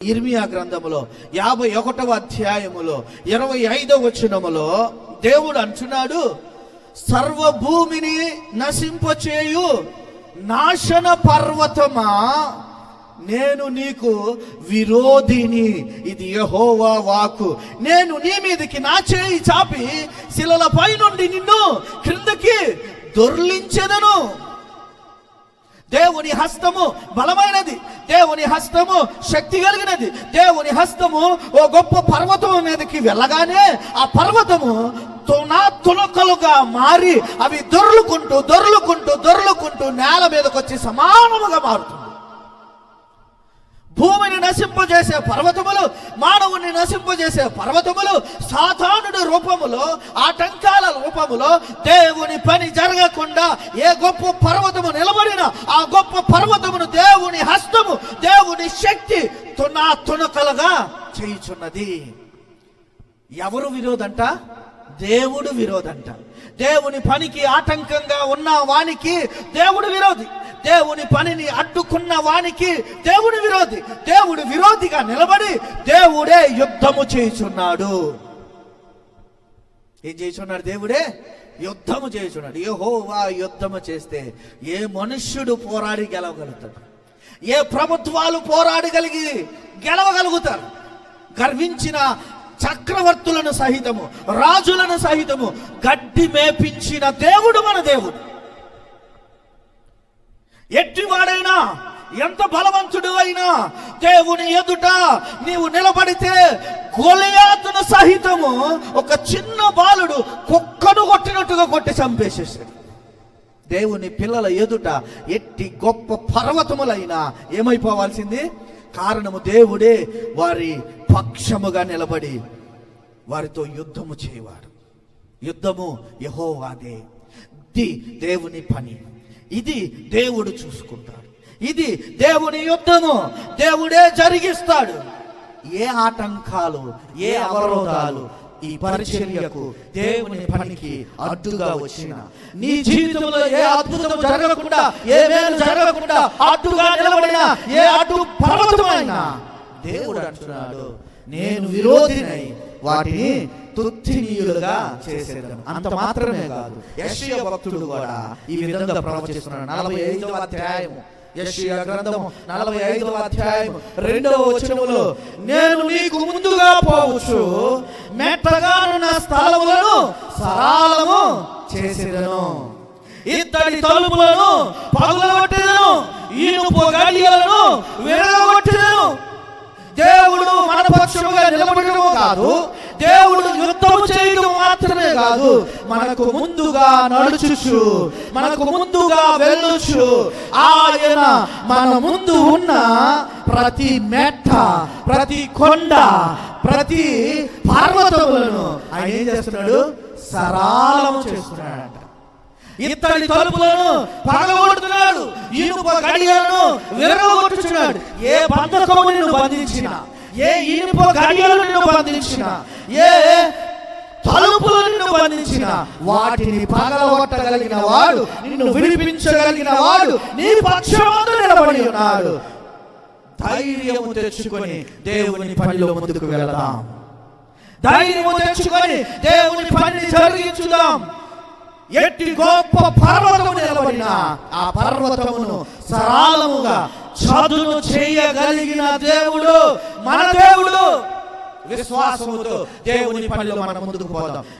ఇర్మియా గ్రంథములో 51వ అధ్యాయములో 25వ వచనములో దేవుడు అంటున్నాడు, సర్వభూమిని నశింపచేయు నాశన పర్వతమా, నేను నీకు విరోధిని. ఇది యెహోవా వాక్కు. నేను నీ మీదకి నా చేయి చాపి శిలలపై నుండి నిన్ను క్రిందకి దొర్లించెదను. దేవుని హస్తము బలమైనది, దేవుని హస్తము శక్తి కలిగినది. దేవుని హస్తము ఓ గొప్ప పర్వతం మీదకి వెళ్ళగానే ఆ పర్వతము తునకలుగా మారి అవి దొర్లుకుంటూ నేల మీదకి వచ్చి సమానముగా మారుతుంది. భూమిని నశింపజేసే పర్వతములు, మానవుని నశింపజేసే పర్వతములు, సాతానుడి రూపములో, ఆటంకాల రూపములో దేవుని పని జరగకుండా ఏ గొప్ప పర్వతము నిలబడిన ఆ గొప్ప పర్వతమును దేవుని హస్తము, దేవుని శక్తి తునకలుగా చేయుచున్నది. ఎవరు విరోధంట? దేవుడు విరోధంట. దేవుని పనికి ఆటంకంగా ఉన్న వానికి దేవుడు విరోధి. దేవుని పనిని అడ్డుకున్న వానికి దేవుడు విరోధి. దేవుడు విరోధిగా నిలబడి దేవుడే యుద్ధము చేయుచున్నాడు. ఏం చేయుచున్నాడు? దేవుడే యుద్ధము చేయుచున్నాడు. యెహోవా యుద్ధము చేస్తే ఏ మనుష్యుడు పోరాడి గెలవగలుగుతాడు? ఏ ప్రభుత్వాలు పోరాడి గెలవగలుగుతారు? గర్వించిన చక్రవర్తులను సహితము, రాజులను సహితము గడ్డి మేపించిన దేవుడు మన దేవుడు. ఎట్టివాడైనా, ఎంత బలవంతుడు అయినా దేవుని ఎదుట నీవు నిలబడితే గొలియాతును సహితము ఒక చిన్న బాలుడు కుక్కను కొట్టినట్టుగా కొట్టి చంపేసేసాడు. దేవుని పిల్లల ఎదుట ఎట్టి గొప్ప పర్వతములైనా ఏమైపోవాల్సింది? కారణము దేవుడే వారి పక్షముగా నిలబడి వారితో యుద్ధము చేయవాడు. యుద్ధము యెహోవాదే. ఇది దేవుని పని, ఇది దేవుడు చూసుకుంటాడు, ఇది దేవుని యుద్ధము, దేవుడే జరిగిస్తాడు. ఏ ఆటంకాలు, ఏ అవరోధాలు ఈ పరిచర్యకు, దేవుని పనికి అడ్డుగా వచ్చిన, నీ జీవితంలో ఏ అద్భుతం జరగకుండా, ఏ మేలు జరగకుండా అడ్డుగా నిలబడిన ఏ అడ్డు పర్వతమైనా దేవుడు అంటున్నాడు, నేను విరోధినై వాటిని తుత్తినీయులుగా చేసేదను. అంత మాత్రమే కాదు, యెషయా భక్తుడు కూడా ఈ విధంగా ప్రవచిస్తున్నాడు. 45వ అధ్యాయము, యెషయా గ్రంథము 45వ అధ్యాయము 2వ వచనములో, నేను నీకు ముందుగా పోవచ్చు, మెట్టగానున్న స్థలములను సరళము చేసేదను, ఇత్తడి తలుపులను పగులగొట్టెదను, ఇనుప గడియలను విరగొట్టెదను. దేవుడు మన పక్షముగా నిలబడటం కాదు, దేవుడు యుద్ధము చేయడం మాత్రమే కాదు, మనకు ముందుగా నడుచుచు, మనకు ముందుగా వెళ్ళుచు, ఆయన మన ముందు ఉన్న ప్రతి మెట్ట, ప్రతి కొండ, ప్రతి పర్వతములను ఆయన ఏం చేస్తున్నాడు? సరళము చేస్తున్నాడు. ఇత్తడి తలుపులను పగలగొడుతున్నాడు, ఇనుప గడియలను విరగొట్టుచున్నాడు. ఏ బంధకము నిన్ను బంధించినా, ఏ ఇనుప గడియలను నిన్ను బంధించినా, ఏ తలుపులు నిన్ను బంధించిన వాటిని పగలగొట్టగలిగిన వాడు, నిన్ను విడిపించగలిగిన వాడు నీ పక్షమందు నిలబడి ఉన్నాడు. ధైర్యము తెచ్చుకొని దేవుని పనిలో ముందుకు వెళదాం. ధైర్యము తెచ్చుకొని దేవుని పనిని జరిగించుదాం. ఎట్టి గొప్ప పర్వతము నిలబడిన ఆ పర్వతమును సరళముగా చదును చేయగలిగిన దేవుడు మన దేవుడు. విశ్వాసముతో దేవుని పనిలో మనం ముందుకు పోదాం.